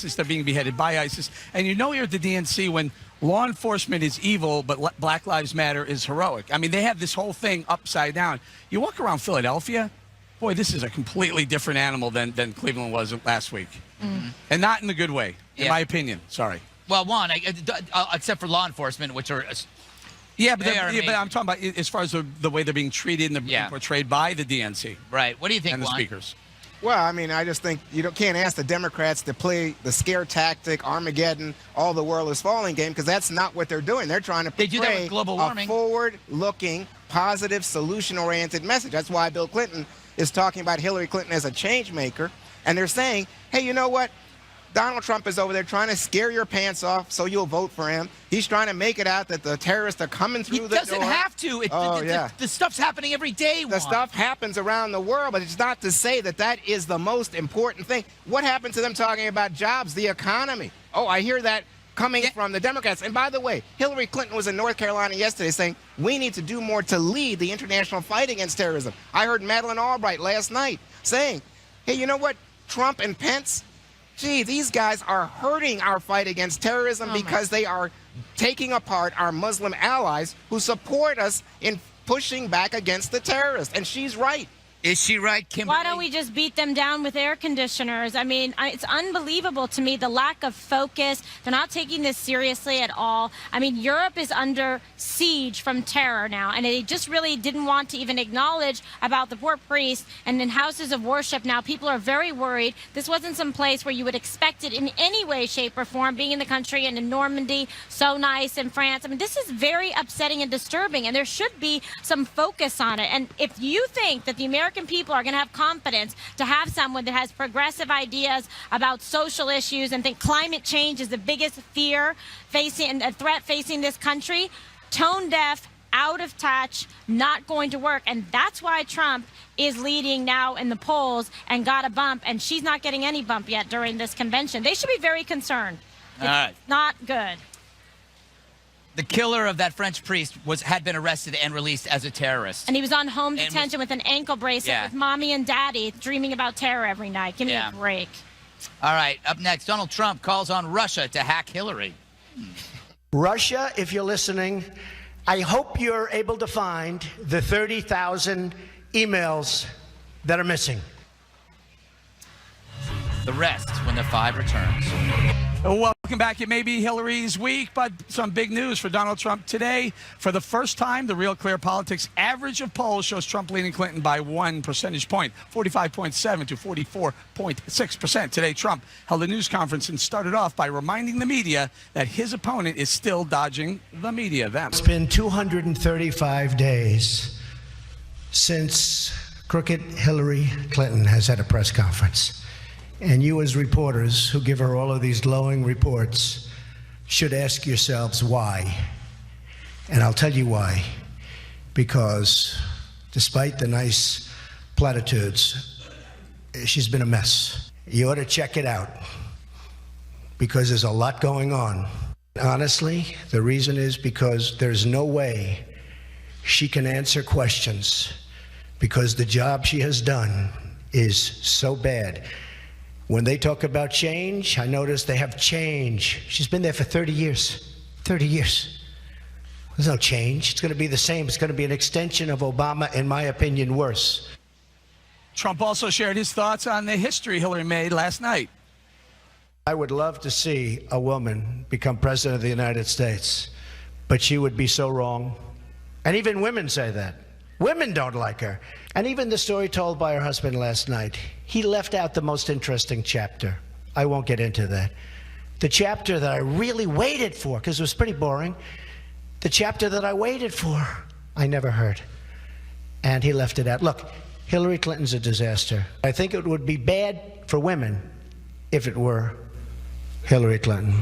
they're being beheaded by ISIS. And you know here at the DNC when law enforcement is evil, but Black Lives Matter is heroic. I mean, they have this whole thing upside down. You walk around Philadelphia, boy, this is a completely different animal than Cleveland was last week. Mm-hmm. And not in the good way, in my opinion. Sorry. Well, one, except for law enforcement, which are... Yeah, but I'm talking about as far as the way they're being treated and being portrayed by the DNC. Right. What do you think, and the Juan? speakers? Well, I mean, I just think you can't ask the Democrats to play the scare tactic, Armageddon, all the world is falling game, because that's not what they're doing. They're trying to portray a forward-looking, positive, solution-oriented message. That's why Bill Clinton is talking about Hillary Clinton as a change maker. And they're saying, hey, you know what? Donald Trump is over there trying to scare your pants off so you'll vote for him. He's trying to make it out that the terrorists are coming through the door. He doesn't have to. The stuff's happening every day, Juan. The stuff happens around the world, but it's not to say that that is the most important thing. What happened to them talking about jobs, the economy? Oh, I hear that coming from the Democrats. And by the way, Hillary Clinton was in North Carolina yesterday saying we need to do more to lead the international fight against terrorism. I heard Madeleine Albright last night saying, hey, you know what, Trump and Pence, gee, these guys are hurting our fight against terrorism because they are taking apart our Muslim allies who support us in pushing back against the terrorists. And she's right. Is she right, Kimberly? Why don't we just beat them down with air conditioners? I mean, it's unbelievable to me, the lack of focus. They're not taking this seriously at all. I mean, Europe is under siege from terror now, and they just really didn't want to even acknowledge about the poor priests. And in houses of worship now, people are very worried. This wasn't some place where you would expect it in any way, shape, or form, being in the country and in Normandy, so nice, in France. I mean, this is very upsetting and disturbing, and there should be some focus on it. And if you think that the American people are going to have confidence to have someone that has progressive ideas about social issues and think climate change is the biggest fear facing and a threat facing this country, tone deaf, out of touch, not going to work. And that's why Trump is leading now in the polls and got a bump, and she's not getting any bump yet during this convention. They should be very concerned. It's not good. The killer of that French priest had been arrested and released as a terrorist. And he was on home detention with an ankle bracelet with mommy and daddy, dreaming about terror every night. Give me a break. All right, up next, Donald Trump calls on Russia to hack Hillary. Russia, if you're listening, I hope you're able to find the 30,000 emails that are missing. The rest when the 5 returns. Welcome back. It may be Hillary's week, but some big news for Donald Trump today. For the first time, the Real Clear Politics average of polls shows Trump leading Clinton by 1 percentage point, 45.7 to 44.6%. Today, Trump held a news conference and started off by reminding the media that his opponent is still dodging the media. It's been 235 days since crooked Hillary Clinton has had a press conference. And you as reporters who give her all of these glowing reports should ask yourselves why. And I'll tell you why. Because despite the nice platitudes, she's been a mess. You ought to check it out because there's a lot going on. Honestly, the reason is because there's no way she can answer questions because the job she has done is so bad. When they talk about change, I notice they have change. She's been there for 30 years. 30 years. There's no change. It's going to be the same. It's going to be an extension of Obama, in my opinion, worse. Trump also shared his thoughts on the history Hillary made last night. I would love to see a woman become president of the United States, but she would be so wrong. And even women say that. Women don't like her. And even the story told by her husband last night, he left out the most interesting chapter. I won't get into that. The chapter that I really waited for, because it was pretty boring, the chapter that I waited for, I never heard. And he left it out. Look, Hillary Clinton's a disaster. I think it would be bad for women if it were Hillary Clinton.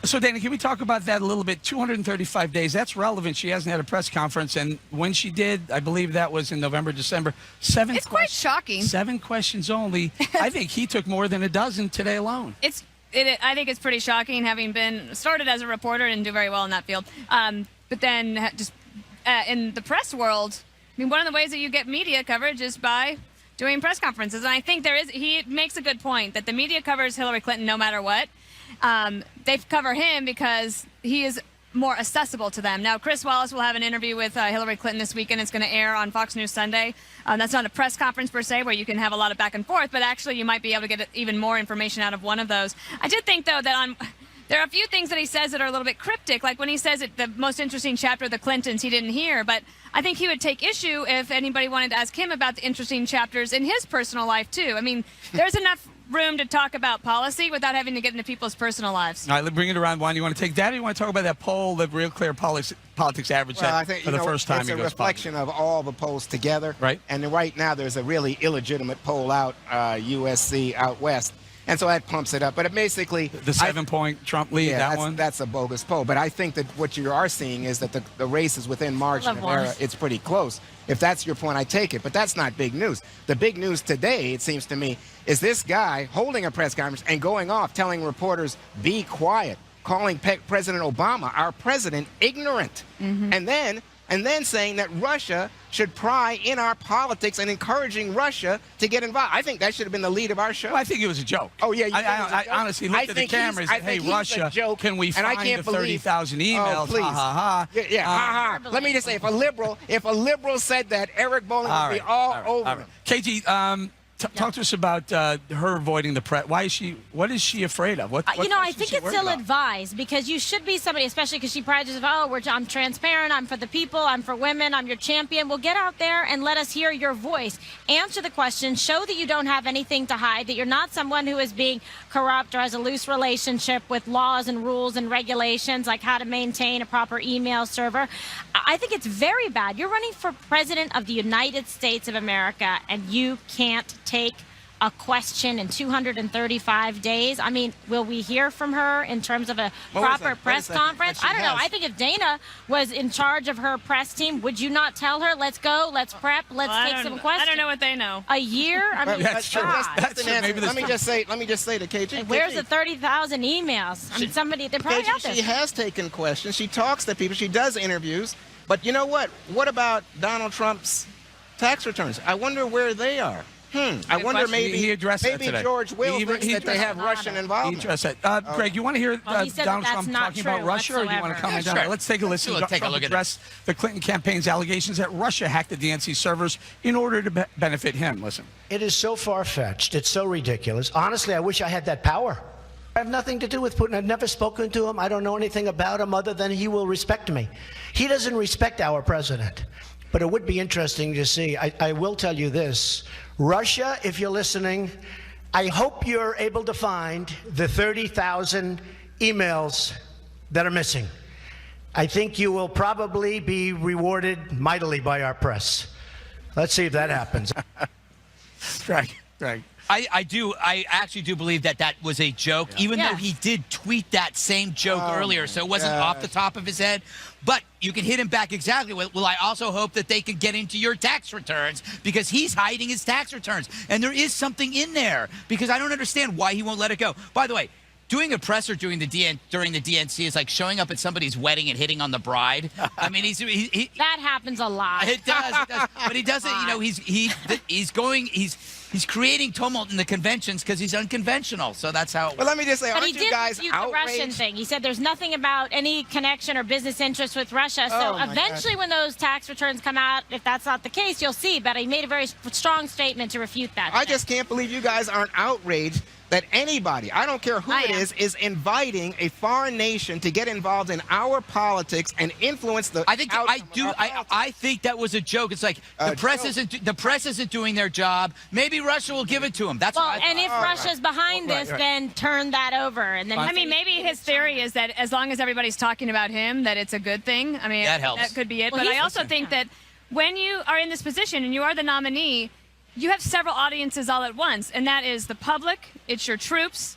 So, Dana, can we talk about that a little bit? 235 days, that's relevant. She hasn't had a press conference, and when she did, I believe that was in November, December. It's quite shocking. 7 questions only. I think he took more than a dozen today alone. I think it's pretty shocking, having been started as a reporter and do very well in that field. But then just in the press world, I mean, one of the ways that you get media coverage is by doing press conferences. And I think he makes a good point that the media covers Hillary Clinton no matter what. They cover him because he is more accessible to them. Now, Chris Wallace will have an interview with Hillary Clinton this weekend. It's going to air on Fox News Sunday. That's not a press conference per se where you can have a lot of back and forth, but actually you might be able to get even more information out of one of those. I did think, though, that there are a few things that he says that are a little bit cryptic, like when he says that the most interesting chapter of the Clintons he didn't hear, but I think he would take issue if anybody wanted to ask him about the interesting chapters in his personal life, too. I mean, there's enough room to talk about policy without having to get into people's personal lives. All right, let's bring it around. Juan, you want to take that, or you want to talk about that poll that Real Clear Politics averaged Well, at I think for the first time? it's a reflection of all the polls together. Right. And right now there's a really illegitimate poll out, USC out west. And so that pumps it up. But it basically... The 7-point Trump lead, yeah, one? That's a bogus poll. But I think that what you are seeing is that the race is within margin of error. It's pretty close. If that's your point, I take it. But that's not big news. The big news today, it seems to me, is this guy holding a press conference and going off telling reporters, be quiet, calling President Obama, our president, ignorant. And then saying that Russia should pry in our politics and encouraging Russia to get involved. I think that should have been the lead of our show. Well, I think it was a joke. Oh, yeah. I honestly looked at the cameras and said, hey, Russia, can we find the 30,000 emails? Oh, please. Ha, ha, ha. Yeah, ha, ha. Let me just say, if a liberal said that, Eric Bolling would be all over him. KG, talk to us about her avoiding the press. What is she afraid of? What I think it's ill-advised because you should be somebody, especially because she prides herself, I'm transparent, I'm for the people, I'm for women, I'm your champion. Well, get out there and let us hear your voice. Answer the question, show that you don't have anything to hide, that you're not someone who is being corrupt or has a loose relationship with laws and rules and regulations, like how to maintain a proper email server. I think it's very bad. You're running for president of the United States of America, and you can't take a question in 235 days. I mean, will we hear from her in terms of a proper press conference? I don't know. I think if Dana was in charge of her press team, would you not tell her, let's go, let's prep, let's take some questions? I don't know what they know. A year? I mean, that's true. That's true. Let me just say to KG. Where's the 30,000 emails? I mean, they're probably out there. She has taken questions. She talks to people. She does interviews. But you know what? What about Donald Trump's tax returns? I wonder where they are. I wonder maybe George Will thinks that they have Russian involvement. He addressed that. Greg, you want to hear Donald Trump talking about Russia, or do you want to comment on it? Let's take a listen. Let's take a look at address the Clinton campaign's allegations that Russia hacked the DNC servers in order to benefit him. Listen. It is so far-fetched. It's so ridiculous. Honestly, I wish I had that power. I have nothing to do with Putin. I've never spoken to him. I don't know anything about him other than he will respect me. He doesn't respect our president. But it would be interesting to see. I will tell you this. Russia, if you're listening, I hope you're able to find the 30,000 emails that are missing. I think you will probably be rewarded mightily by our press. Let's see if that happens. Greg. I actually do believe that was a joke, even though he did tweet that same joke earlier, so it wasn't off the top of his head. But you can hit him back exactly. Well, I also hope that they can get into your tax returns because he's hiding his tax returns. And there is something in there because I don't understand why he won't let it go. By the way, doing a presser during the DNC is like showing up at somebody's wedding and hitting on the bride. I mean, that happens a lot. It does, but he doesn't. You know, he's creating tumult in the conventions because he's unconventional. So that's how. Well, let me just say, but aren't you guys the outraged? Russian thing. He said there's nothing about any connection or business interest with Russia. So eventually, when those tax returns come out, if that's not the case, you'll see. But he made a very strong statement to refute that. I just can't believe you guys aren't outraged that anybody, I don't care who it is inviting a foreign nation to get involved in our politics and influence the. I think that was a joke. It's like the press isn't doing their job. Maybe Russia will give it to them. That's what I and if Russia's behind this, then turn that over. And then I mean, maybe his theory is that as long as everybody's talking about him, that it's a good thing. I mean, that helps. That could be it. Well, but I also think that when you are in this position and you are the nominee, you have several audiences all at once, and that is the public, it's your troops,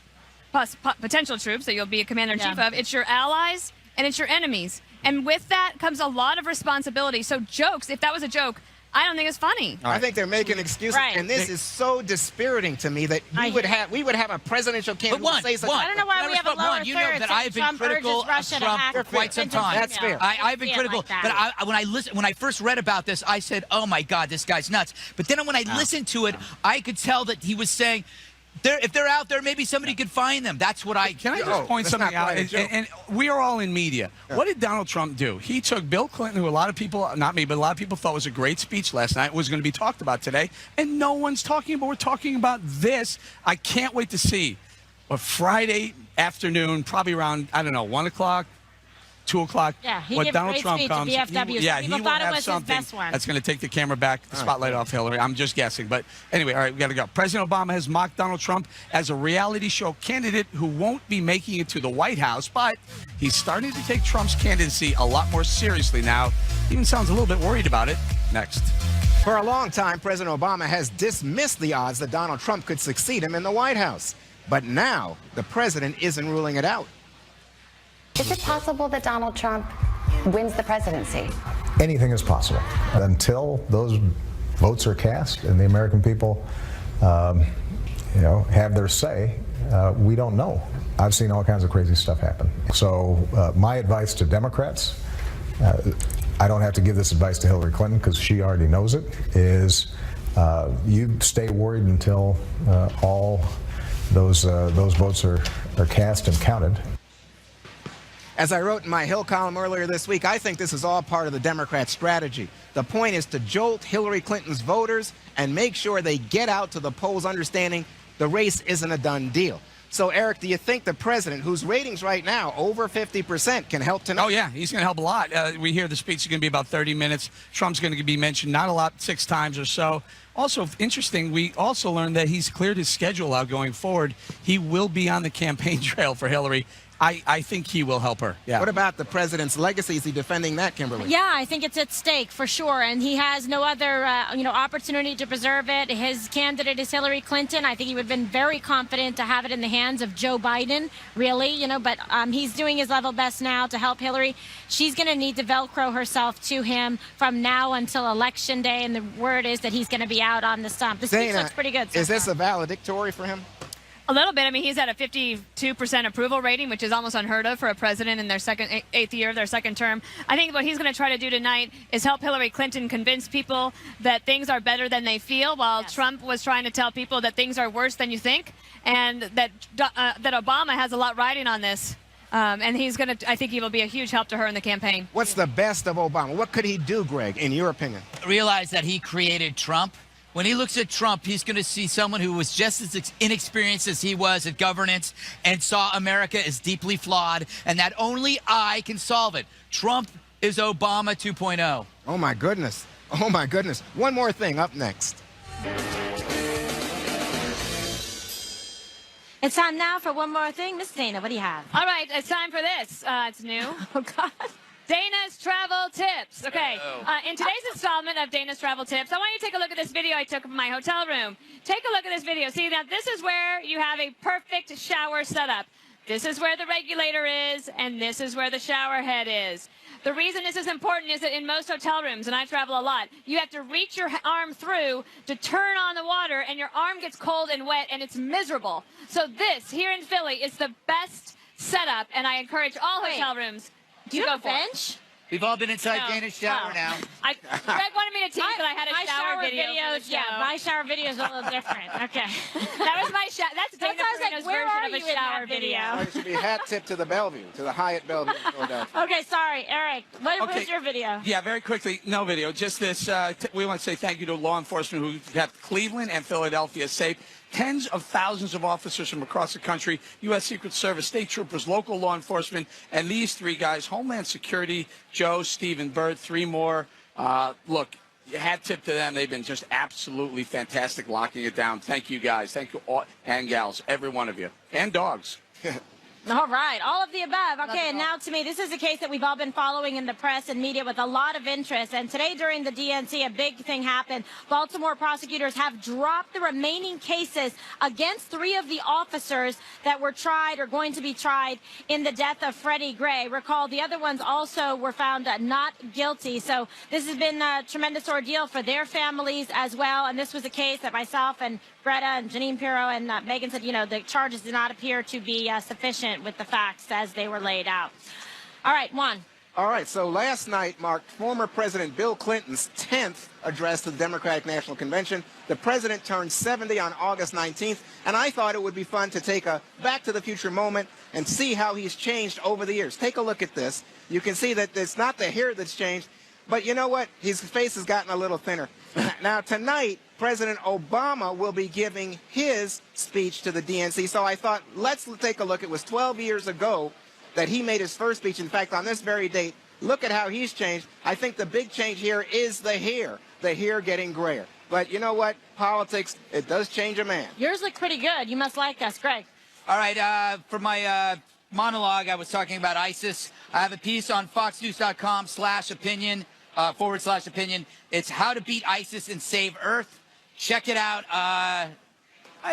plus potential troops that you'll be a commander-in-chief of, it's your allies, and it's your enemies. And with that comes a lot of responsibility. So jokes, if that was a joke, I don't think it's funny. I think they're making excuses, Right. and this is so dispiriting to me that we would have a presidential candidate who would say such. I don't know why we have a lower you know third that saying I've been Trump critical urges of Russia to Trump hack for quite some Clinton's time. That's fair. I've been See it critical, like that. but when I first read about this, I said, "Oh my God, this guy's nuts." But then when I listened to it, I could tell that he was saying, if they're out there, maybe somebody could find them. That's what I. Can I just point that's something not out? quite a joke. And we are all in media. What did Donald Trump do? He took Bill Clinton, who a lot of people, not me, but a lot of people thought was a great speech last night, was going to be talked about today, and no one's talking about. We're talking about this. I can't wait to see a Friday afternoon, probably around, I don't know, 1 o'clock. 2 o'clock. Yeah, he when gave a Donald great Trump speech at comes, VFW. he People will thought it have was his something best one. that's going to take the camera back, the spotlight off Hillary. I'm just guessing, but anyway, all right, we got to go. President Obama has mocked Donald Trump as a reality show candidate who won't be making it to the White House, but he's starting to take Trump's candidacy a lot more seriously now. Even sounds a little bit worried about it. Next. For a long time, President Obama has dismissed the odds that Donald Trump could succeed him in the White House. But now, the president isn't ruling it out. Is it possible that Donald Trump wins the presidency? Anything is possible until those votes are cast and the American people, have their say. We don't know. I've seen all kinds of crazy stuff happen. So my advice to Democrats, I don't have to give this advice to Hillary Clinton because she already knows it, is you stay worried until all those votes are cast and counted. As I wrote in my Hill column earlier this week, I think this is all part of the Democrat strategy. The point is to jolt Hillary Clinton's voters and make sure they get out to the polls understanding the race isn't a done deal. So, Eric, do you think the president, whose ratings right now over 50%, can help tonight? Oh, yeah, he's going to help a lot. We hear the speech is going to be about 30 minutes. Trump's going to be mentioned not a lot, 6 times or so. Also, interesting, we also learned that he's cleared his schedule out going forward. He will be on the campaign trail for Hillary. I think he will help her. Yeah. What about the president's legacy? Is he defending that, Kimberly? Yeah, I think it's at stake for sure, and he has no other, opportunity to preserve it. His candidate is Hillary Clinton. I think he would have been very confident to have it in the hands of Joe Biden, really, but he's doing his level best now to help Hillary. She's going to need to Velcro herself to him from now until Election Day, and the word is that he's going to be out on the stump. The speech looks pretty good so Is this far. a valedictory for him? A little bit. I mean, he's at a 52% approval rating, which is almost unheard of for a president in their eighth year of their second term. I think what he's going to try to do tonight is help Hillary Clinton convince people that things are better than they feel, while Trump was trying to tell people that things are worse than you think, and that Obama has a lot riding on this. And I think he will be a huge help to her in the campaign. What's the best of Obama? What could he do, Greg, in your opinion? Realize that he created Trump. When he looks at Trump, he's going to see someone who was just as inexperienced as he was at governance and saw America as deeply flawed, and that only I can solve it. Trump is Obama 2.0. Oh, my goodness. Oh, my goodness. One more thing up next. It's time now for one more thing. Miss Dana, what do you have? All right, it's time for this. It's new. Oh, God. Dana's Travel Tips. Okay, in today's installment of Dana's Travel Tips, I want you to take a look at this video I took of my hotel room. Take a look at this video. See, now this is where you have a perfect shower setup. This is where the regulator is, and this is where the shower head is. The reason this is important is that in most hotel rooms, and I travel a lot, you have to reach your arm through to turn on the water, and your arm gets cold and wet, and it's miserable. So this, here in Philly, is the best setup, and I encourage all hotel rooms Do you to have go a for it. bench? We've all been inside No. Dana's shower now. Greg wanted me to tease that I had a My shower video for the videos, yeah, show. my shower video is a little different. Okay. That was my shower. That's Dana That's why I was like, Perino's where version are of a you in shower that video. video? It should be hat tip to the Bellevue, to the Hyatt Bellevue in Philadelphia. Okay, sorry, Eric. What Okay. was your video? Yeah, very quickly. No video. Just this. We want to say thank you to law enforcement who kept Cleveland and Philadelphia safe. Tens of thousands of officers from across the country, U.S. Secret Service, state troopers, local law enforcement, and these 3 guys, Homeland Security, Joe, Steve, and Bert, 3 more. Look, hat tip to them. They've been just absolutely fantastic locking it down. Thank you, guys. Thank you all, and gals, every one of you. And dogs. All right, all of the above. Okay, and now to me, this is a case that we've all been following in the press and media with a lot of interest. And today during the DNC, a big thing happened. Baltimore prosecutors have dropped the remaining cases against 3 of the officers that were tried or going to be tried in the death of Freddie Gray. Recall, the other ones also were found not guilty. So this has been a tremendous ordeal for their families as well. And this was a case that myself and Greta and Janine Pirro and Megan said, the charges did not appear to be sufficient with the facts as they were laid out. All right, Juan. All right, so last night marked former President Bill Clinton's 10th address to the Democratic National Convention. The president turned 70 on August 19th, and I thought it would be fun to take a Back to the Future moment and see how he's changed over the years. Take a look at this. You can see that it's not the hair that's changed, but you know what? His face has gotten a little thinner. Now, tonight, President Obama will be giving his speech to the DNC, so I thought, let's take a look. It was 12 years ago that he made his first speech. In fact, on this very date, look at how he's changed. I think the big change here is the hair getting grayer. But you know what? Politics, it does change a man. Yours look pretty good. You must like us, Greg. All right, for my monologue, I was talking about ISIS. I have a piece on foxnews.com/opinion, /opinion. It's how to beat ISIS and save Earth. Check it out. I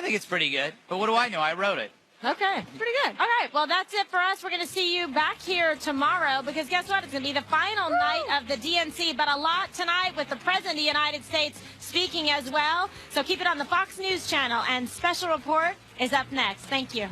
think it's pretty good. But what do I know? I wrote it. Okay, pretty good. All right, well, that's it for us. We're going to see you back here tomorrow because guess what? It's going to be the final night of the DNC, but a lot tonight with the President of the United States speaking as well. So keep it on the Fox News channel, and Special Report is up next. Thank you.